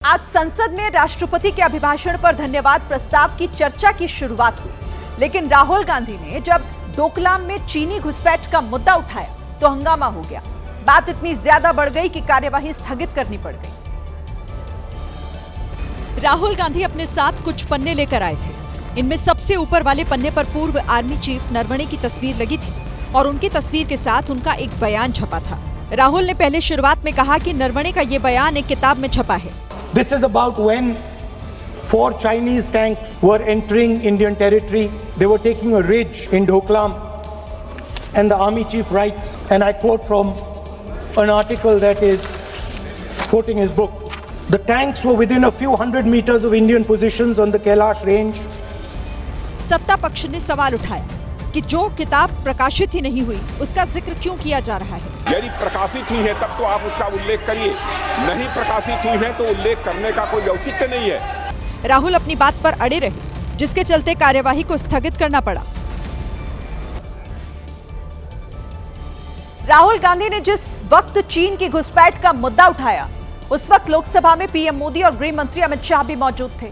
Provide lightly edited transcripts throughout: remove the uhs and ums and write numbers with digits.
आज संसद में राष्ट्रपति के अभिभाषण पर धन्यवाद प्रस्ताव की चर्चा की शुरुआत हुई, लेकिन राहुल गांधी ने जब डोकलाम में चीनी घुसपैठ का मुद्दा उठाया तो हंगामा हो गया। बात इतनी ज्यादा बढ़ गई कि कार्यवाही स्थगित करनी पड़ गई। राहुल गांधी अपने साथ कुछ पन्ने लेकर आए थे। इनमें सबसे ऊपर वाले पन्ने पर पूर्व आर्मी चीफ नरवणे की तस्वीर लगी थी और उनकी तस्वीर के साथ उनका एक बयान छपा था। राहुल ने पहले शुरुआत में कहा कि नरवणे का ये बयान एक किताब में छपा है। This is about when 4 Chinese tanks were entering Indian territory. They were taking a ridge in Doklam, and the army chief writes, and I quote from an article that is quoting his book, the tanks were within a few hundred meters of Indian positions on the Kailash range. सत्ता पक्ष ने सवाल उठाया कि जो किताब प्रकाशित ही नहीं हुई उसका जिक्र क्यों किया जा रहा है। यदि प्रकाशित हुई है तब तो आप उसका उल्लेख करिए, नहीं प्रकाशित हुई है तो उल्लेख करने का कोई औचित्य नहीं है। राहुल अपनी बात पर अड़े रहे, जिसके चलते कार्यवाही को स्थगित करना पड़ा। राहुल गांधी ने जिस वक्त चीन की घुसपैठ का मुद्दा उठाया, उस वक्त लोकसभा में पीएम मोदी और गृह मंत्री अमित शाह भी मौजूद थे।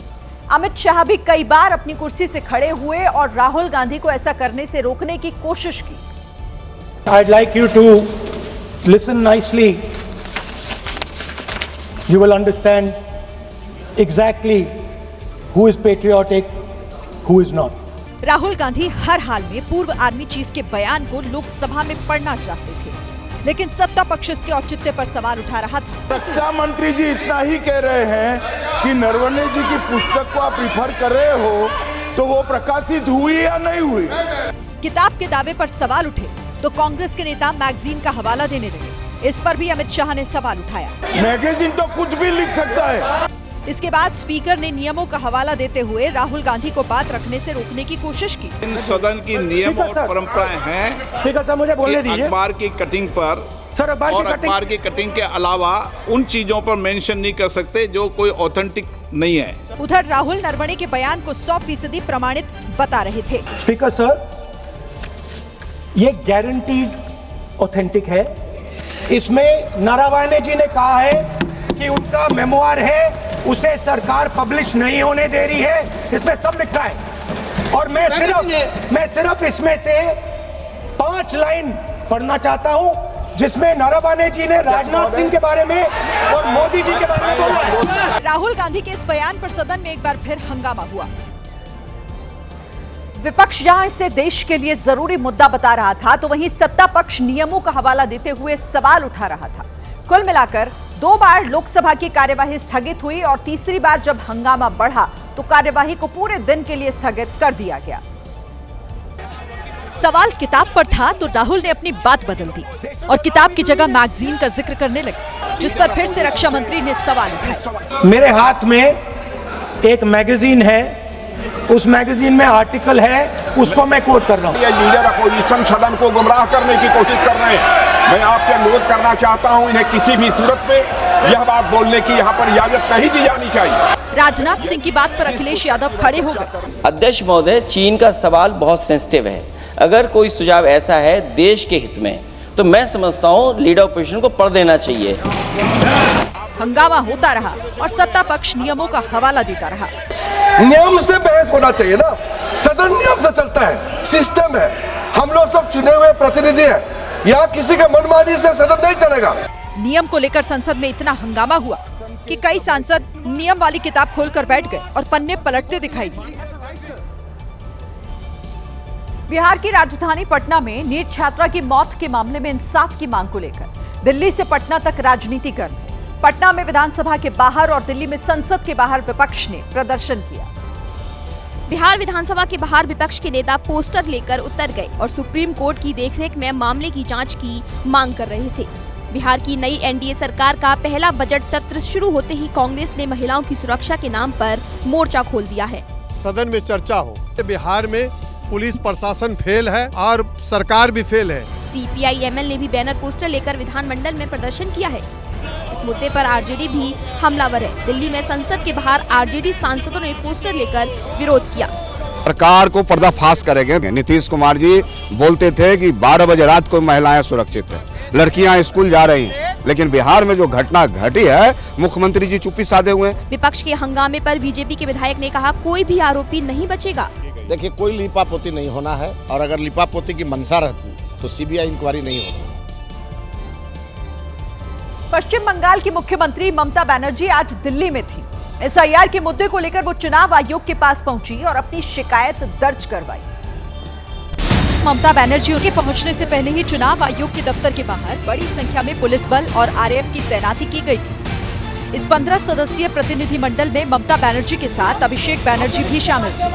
अमित शाह भी कई बार अपनी कुर्सी से खड़े हुए और राहुल गांधी को ऐसा करने से रोकने की कोशिश की। I'd like you to listen nicely. You will understand exactly who is patriotic, who is not. Rahul Gandhi हर हाल में पूर्व आर्मी चीफ के बयान को लोकसभा में पढ़ना चाहते थे, लेकिन सत्ता पक्ष इसके औचित्य पर सवाल उठा रहा था। रक्षा मंत्री जी इतना ही कह रहे हैं कि नरवणे जी की पुस्तक को आप रिफर कर रहे हो तो वो प्रकाशित हुई या नहीं हुई। किताब के दावे पर सवाल उठे तो कांग्रेस के नेता मैगजीन का हवाला देने लगे। इस पर भी अमित शाह ने सवाल उठाया। मैगजीन तो कुछ भी लिख सकता है। इसके बाद स्पीकर ने नियमों का हवाला देते हुए राहुल गांधी को बात रखने से रोकने की कोशिश की। इन सदन की नियम और परंपराएं हैं। स्पीकर साहब मुझे बोलने दीजिए। अखबार की कटिंग पर सर, अखबार की कटिंग के अलावा उन चीजों पर मेंशन नहीं कर सकते जो कोई ऑथेंटिक नहीं है। उधर राहुल नरवणे के बयान को 100% प्रमाणित बता रहे थे। स्पीकर सर, ये गारंटीड ऑथेंटिक है। इसमें नरवणे जी ने कहा है कि उनका मेमोआर है, उसे सरकार पब्लिश नहीं होने दे रही है। इसमें सब लिखा है और मैं सिर्फ इसमें से 5 लाइन पढ़ना चाहता हूं, जिसमें नरवणे जी ने राजनाथ सिंह के बारे में और मोदी जी के बारे में बोला है। राहुल गांधी के इस बयान पर सदन में एक बार फिर हंगामा हुआ। विपक्ष जहां इसे देश के लिए जरूरी मुद्दा बता रहा था, तो वहीं सत्ता पक्ष नियमों का हवाला देते हुए सवाल उठा रहा था। कुल मिलाकर 2 बार लोकसभा की कार्यवाही स्थगित हुई और तीसरी बार जब हंगामा बढ़ा तो कार्यवाही को पूरे दिन के लिए स्थगित कर दिया गया। सवाल किताब पर था तो राहुल ने अपनी बात बदल दी और किताब की जगह मैगजीन का जिक्र करने लगे, जिस पर फिर से रक्षा मंत्री ने सवाल उठाया। मेरे हाथ में एक मैगजीन है, उस मैगजीन में आर्टिकल है, उसको मैं कोट कर रहा हूँ। ये लीडर अपोजिशन सदन को गुमराह करने की कोशिश कर रहे हैं। मैं आपसे अनुरोध करना चाहता हूँ, इन्हें किसी भी सूरत में यह बात बोलने की यहाँ पर इजाजत नहीं दी जानी चाहिए। राजनाथ सिंह की बात पर अखिलेश यादव खड़े हो गए। अध्यक्ष महोदय, चीन का सवाल बहुत सेंसिटिव है। अगर कोई सुझाव ऐसा है देश के हित में, तो मैं समझता हूँ लीडर ऑपोजिशन को पढ़ देना चाहिए। हंगामा होता रहा और सत्ता पक्ष नियमों का हवाला देता रहा। नियम से बहस होना चाहिए ना, सदन नियम से चलता है, सिस्टम है। हम लोग सब चुने हुए प्रतिनिधि हैं, यहाँ किसी के मनमानी से सदन नहीं चलेगा। नियम को लेकर संसद में इतना हंगामा हुआ कि कई सांसद नियम वाली किताब खोलकर बैठ गए और पन्ने पलटते दिखाई दिए। बिहार की राजधानी पटना में नीट छात्रा की मौत के मामले में इंसाफ की मांग को लेकर दिल्ली से पटना तक राजनीति कर रहे। पटना में विधानसभा के बाहर और दिल्ली में संसद के बाहर विपक्ष ने प्रदर्शन किया। बिहार विधानसभा के बाहर विपक्ष के नेता पोस्टर लेकर उतर गए और सुप्रीम कोर्ट की देखरेख में मामले की जांच की मांग कर रहे थे। बिहार की नई एनडीए सरकार का पहला बजट सत्र शुरू होते ही कांग्रेस ने महिलाओं की सुरक्षा के नाम पर मोर्चा खोल दिया है। सदन में चर्चा हो। बिहार में पुलिस प्रशासन फेल है और सरकार भी फेल है। सीपीआई-एमएल ने भी बैनर पोस्टर लेकर विधानमंडल में प्रदर्शन किया है। इस मुद्दे पर आरजेडी भी हमलावर है। दिल्ली में संसद के बाहर आरजेडी सांसदों ने पोस्टर लेकर विरोध किया। सरकार को पर्दाफाश करेंगे। नीतीश कुमार जी बोलते थे कि 12 बजे रात को महिलाएं सुरक्षित है, लड़कियां स्कूल जा रही हैं। लेकिन बिहार में जो घटना घटी है, मुख्यमंत्री जी चुप्पी साधे हुए हैं। विपक्ष के हंगामे पर बीजेपी के विधायक ने कहा, कोई भी आरोपी नहीं बचेगा। देखिए, कोई लिपापोती नहीं होना है, और अगर लिपापोती की मंशा रहती तो सीबीआई इंक्वायरी नहीं होती। पश्चिम बंगाल की मुख्यमंत्री ममता बनर्जी आज दिल्ली में थी। एसआईआर के मुद्दे को लेकर वो चुनाव आयोग के पास पहुंची और अपनी शिकायत दर्ज करवाई। ममता बनर्जी उनके पहुंचने से पहले ही चुनाव आयोग के दफ्तर के बाहर बड़ी संख्या में पुलिस बल और आरएएफ की तैनाती की गई थी। इस 15 सदस्यीय प्रतिनिधिमंडल में ममता बनर्जी के साथ अभिषेक बनर्जी भी शामिल थे।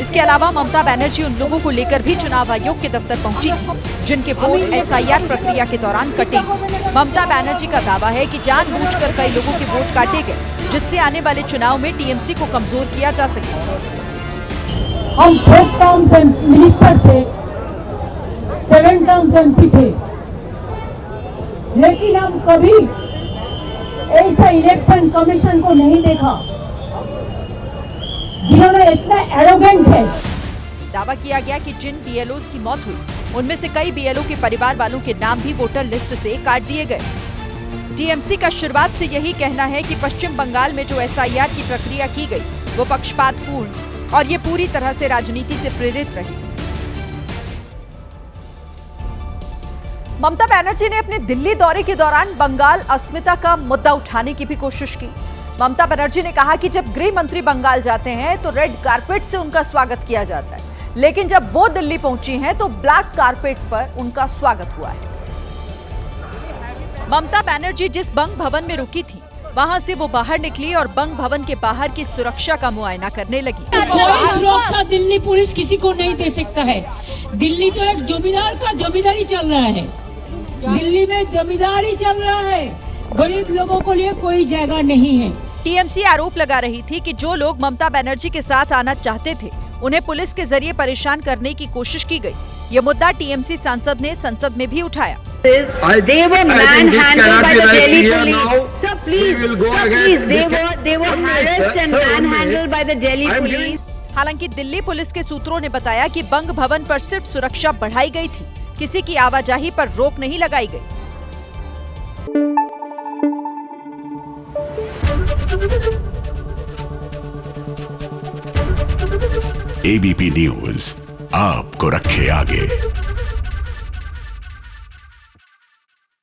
इसके अलावा ममता बनर्जी उन लोगों को लेकर भी चुनाव आयोग के दफ्तर पहुंची थी जिनके वोट एसआईआर प्रक्रिया के दौरान कटे। ममता बनर्जी का दावा है कि जानबूझकर कई लोगों के वोट काटे गए, जिससे आने वाले चुनाव में टीएमसी को कमजोर किया जा सके। हम 4 टर्म्स मिनिस्टर थे, 7 टर्म्स एमपी थे, लेकिन हम कभी ऐसा इलेक्शन कमीशन को नहीं देखा जिन्होंने इतना एरोगेंट है। दावा किया गया कि जिन बीएलओस की मौत हुई उनमें से कई बीएलओ के परिवार वालों के नाम भी वोटर लिस्ट से काट दिए गए। टीएमसी का शुरुआत से यही कहना है कि पश्चिम बंगाल में जो एसआईआर की प्रक्रिया की गई वो पक्षपातपूर्ण और ये पूरी तरह से राजनीति से प्रेरित रही। ममता बनर्जी ने अपने दिल्ली दौरे के दौरान बंगाल अस्मिता का मुद्दा उठाने की भी कोशिश की। ममता बनर्जी ने कहा कि जब गृह मंत्री बंगाल जाते हैं तो रेड कारपेट से उनका स्वागत किया जाता है, लेकिन जब वो दिल्ली पहुंची हैं तो ब्लैक कारपेट पर उनका स्वागत हुआ है। ममता बनर्जी जिस बंग भवन में रुकी थी वहां से वो बाहर निकली और बंग भवन के बाहर की सुरक्षा का मुआयना करने लगी। कोई सुरक्षा दिल्ली पुलिस किसी को नहीं दे सकता है। दिल्ली तो एक जमींदार का जमींदारी चल रहा है, दिल्ली में जमींदारी चल रहा है, गरीब लोगों को लिए कोई जगह नहीं है। टीएमसी आरोप लगा रही थी कि जो लोग ममता बनर्जी के साथ आना चाहते थे उन्हें पुलिस के जरिए परेशान करने की कोशिश की गई। ये मुद्दा टीएमसी सांसद ने संसद में भी उठाया। हालांकि दिल्ली पुलिस के सूत्रों ने बताया कि बंग भवन पर सिर्फ सुरक्षा बढ़ाई गई थी, किसी की आवाजाही पर रोक नहीं लगाई गई। एबीपी न्यूज आपको रखे आगे।